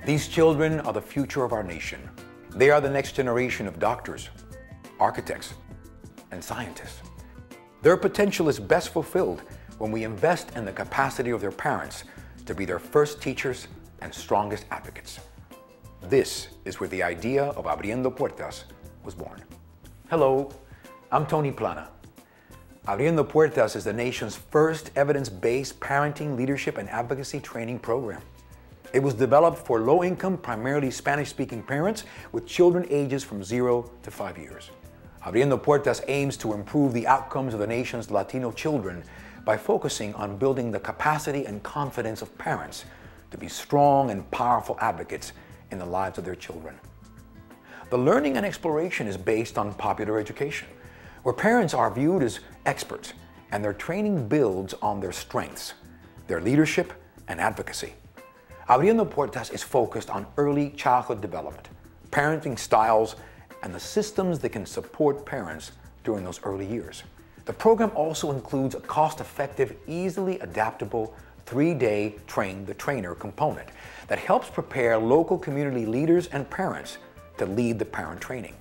These children are the future of our nation. They are the next generation of doctors, architects, and scientists. Their potential is best fulfilled when we invest in the capacity of their parents to be their first teachers and strongest advocates. This is where the idea of Abriendo Puertas was born. Hello, I'm Tony Plana. Abriendo Puertas is the nation's first evidence-based parenting, leadership, and advocacy training program. It was developed for low-income, primarily Spanish-speaking parents with children ages from 0 to 5 years. Abriendo Puertas aims to improve the outcomes of the nation's Latino children by focusing on building the capacity and confidence of parents to be strong and powerful advocates in the lives of their children. The learning and exploration is based on popular education, where parents are viewed as experts and their training builds on their strengths, their leadership, and advocacy. Abriendo Puertas is focused on early childhood development, parenting styles, and the systems that can support parents during those early years. The program also includes a cost-effective, easily adaptable 3-day Train the Trainer component that helps prepare local community leaders and parents to lead the parent training.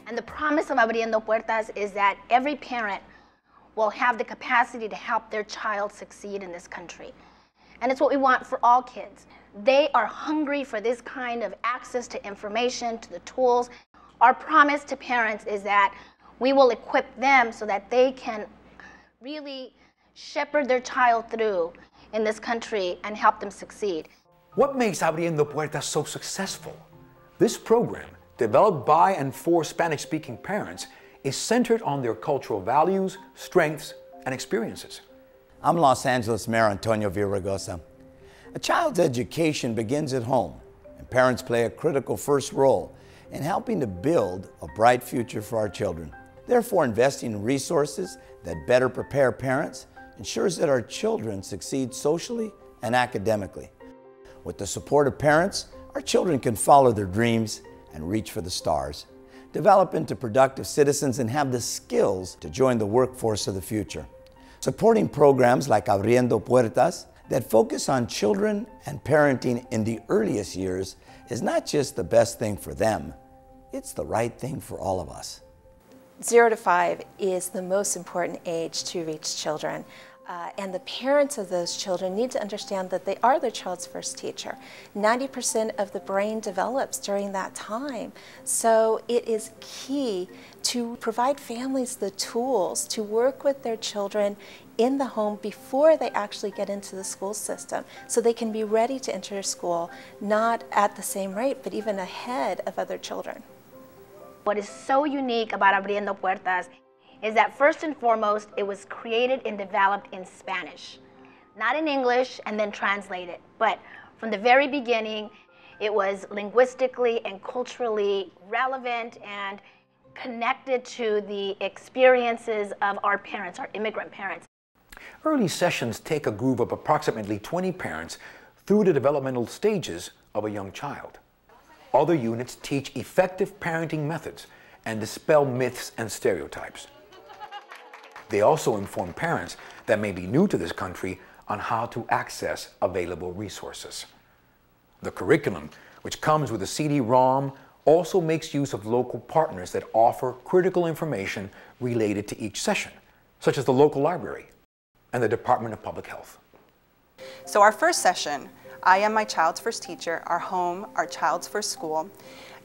And the promise of Abriendo Puertas is that every parent will have the capacity to help their child succeed in this country. And it's what we want for all kids. They are hungry for this kind of access to information, to the tools. Our promise to parents is that we will equip them so that they can really shepherd their child through in this country and help them succeed. What makes Abriendo Puertas so successful? This program, developed by and for Spanish-speaking parents, is centered on their cultural values, strengths, and experiences. I'm Los Angeles Mayor Antonio Villaraigosa. A child's education begins at home, and parents play a critical first role in helping to build a bright future for our children. Therefore, investing in resources that better prepare parents ensures that our children succeed socially and academically. With the support of parents, our children can follow their dreams and reach for the stars, develop into productive citizens, and have the skills to join the workforce of the future. Supporting programs like Abriendo Puertas that focus on children and parenting in the earliest years is not just the best thing for them, it's the right thing for all of us. 0 to 5 is the most important age to reach children. And the parents of those children need to understand that they are their child's first teacher. 90% of the brain develops during that time. So it is key to provide families the tools to work with their children in the home before they actually get into the school system, so they can be ready to enter school, not at the same rate, but even ahead of other children. What is so unique about Abriendo Puertas is that first and foremost, it was created and developed in Spanish, not in English and then translated, but from the very beginning, it was linguistically and culturally relevant and connected to the experiences of our parents, our immigrant parents. Early sessions take a group of approximately 20 parents through the developmental stages of a young child. Other units teach effective parenting methods and dispel myths and stereotypes. They also inform parents that may be new to this country on how to access available resources. The curriculum, which comes with a CD-ROM, also makes use of local partners that offer critical information related to each session, such as the local library and the Department of Public Health. So our first session, I Am My Child's First Teacher, Our Home, Our Child's First School,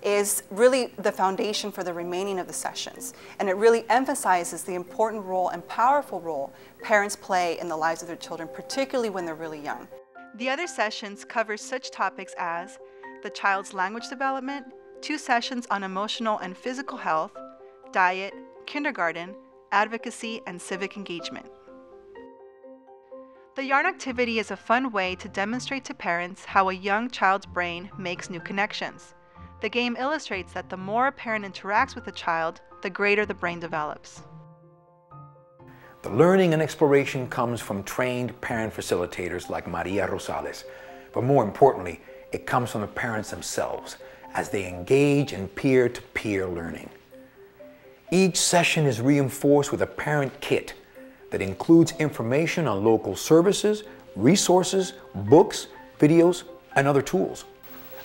is really the foundation for the remaining of the sessions. And it really emphasizes the important role and powerful role parents play in the lives of their children, particularly when they're really young. The other sessions cover such topics as the child's language development, 2 sessions on emotional and physical health, diet, kindergarten, advocacy, and civic engagement. The yarn activity is a fun way to demonstrate to parents how a young child's brain makes new connections. The game illustrates that the more a parent interacts with a child, the greater the brain develops. The learning and exploration comes from trained parent facilitators like Maria Rosales, but more importantly, it comes from the parents themselves as they engage in peer-to-peer learning. Each session is reinforced with a parent kit that includes information on local services, resources, books, videos, and other tools.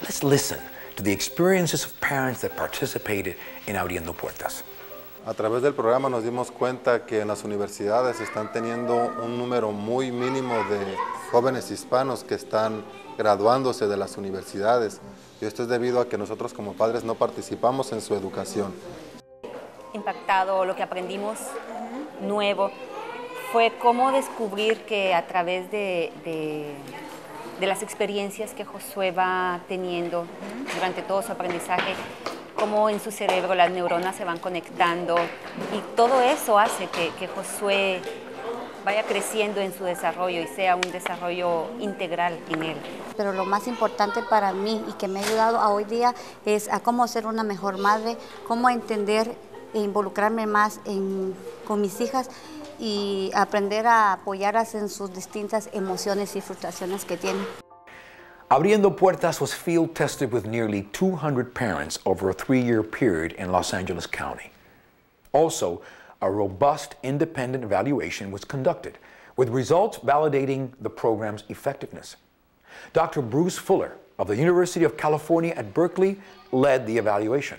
Let's listen to the experiences of parents that participated in Abriendo Puertas. A través del programa nos dimos cuenta que en las universidades están teniendo un número muy mínimo de jóvenes hispanos que están graduándose de las universidades. Y esto es debido a que nosotros como padres no participamos en su educación. Impactado, lo que aprendimos nuevo fue cómo descubrir que a través de las experiencias que Josué va teniendo durante todo su aprendizaje, cómo en su cerebro las neuronas se van conectando y todo eso hace que Josué vaya creciendo en su desarrollo y sea un desarrollo integral en él. Pero lo más importante para mí y que me ha ayudado a hoy día es a cómo ser una mejor madre, cómo entender e involucrarme más con mis hijas y aprender a apoyarlas en sus distintas emociones y frustraciones que tienen. Abriendo Puertas was field tested with nearly 200 parents over a 3-year period in Los Angeles County. Also, a robust independent evaluation was conducted, with results validating the program's effectiveness. Dr. Bruce Fuller of the University of California at Berkeley led the evaluation.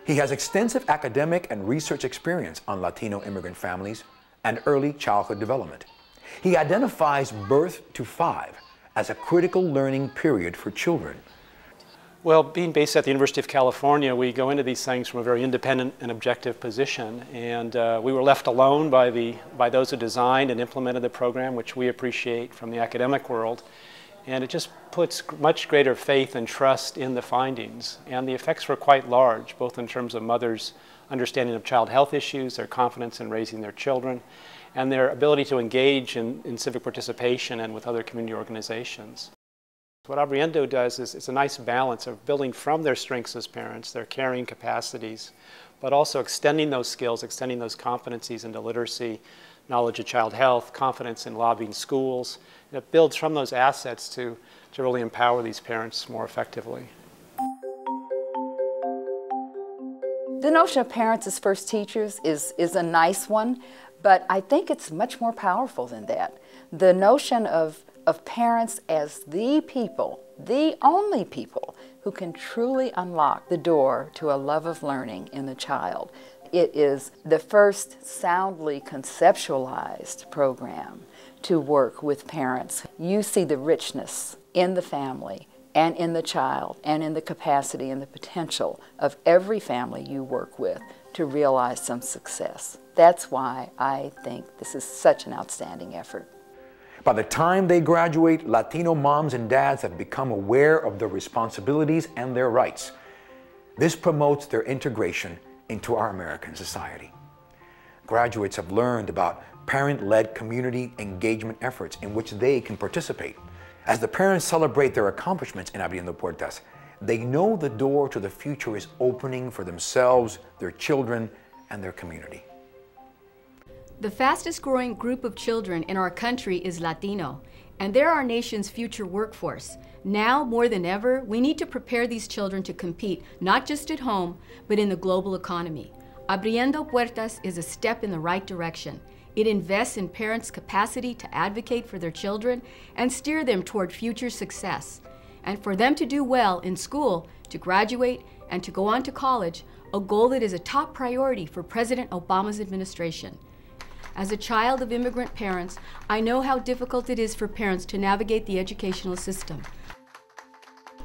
He has extensive academic and research experience on Latino immigrant families and early childhood development. He identifies birth to 5 as a critical learning period for children. Well, being based at the University of California, we go into these things from a very independent and objective position, and we were left alone by those who designed and implemented the program, which we appreciate from the academic world, and it just puts much greater faith and trust in the findings, and the effects were quite large, both in terms of mothers' understanding of child health issues, their confidence in raising their children, and their ability to engage in civic participation and with other community organizations. What Abriendo does is it's a nice balance of building from their strengths as parents, their carrying capacities, but also extending those skills, extending those competencies into literacy, knowledge of child health, confidence in lobbying schools. And it builds from those assets to really empower these parents more effectively. The notion of parents as first teachers is a nice one, but I think it's much more powerful than that. The notion of parents as the people, the only people who can truly unlock the door to a love of learning in the child. It is the first soundly conceptualized program to work with parents. You see the richness in the family and in the child and in the capacity and the potential of every family you work with to realize some success. That's why I think this is such an outstanding effort. By the time they graduate, Latino moms and dads have become aware of their responsibilities and their rights. This promotes their integration into our American society. Graduates have learned about parent-led community engagement efforts in which they can participate. As the parents celebrate their accomplishments in Abriendo Puertas, they know the door to the future is opening for themselves, their children, and their community. The fastest growing group of children in our country is Latino, and they're our nation's future workforce. Now, more than ever, we need to prepare these children to compete, not just at home, but in the global economy. Abriendo Puertas is a step in the right direction. It invests in parents' capacity to advocate for their children and steer them toward future success. And for them to do well in school, to graduate, and to go on to college, a goal that is a top priority for President Obama's administration. As a child of immigrant parents, I know how difficult it is for parents to navigate the educational system.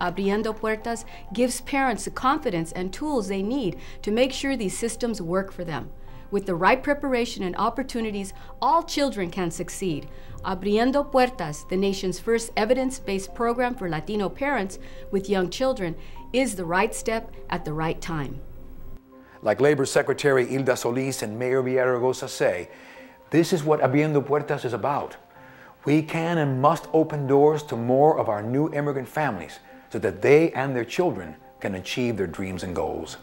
Abriendo Puertas gives parents the confidence and tools they need to make sure these systems work for them. With the right preparation and opportunities, all children can succeed. Abriendo Puertas, the nation's first evidence-based program for Latino parents with young children, is the right step at the right time. Like Labor Secretary Hilda Solis and Mayor Villaraigosa say, this is what Abriendo Puertas is about. We can and must open doors to more of our new immigrant families so that they and their children can achieve their dreams and goals.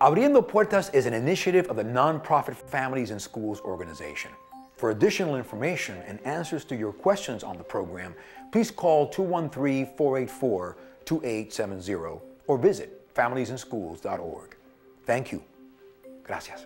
Abriendo Puertas is an initiative of the nonprofit Families in Schools organization. For additional information and answers to your questions on the program, please call 213-484-2870 or visit familiesinschools.org. Thank you. Gracias.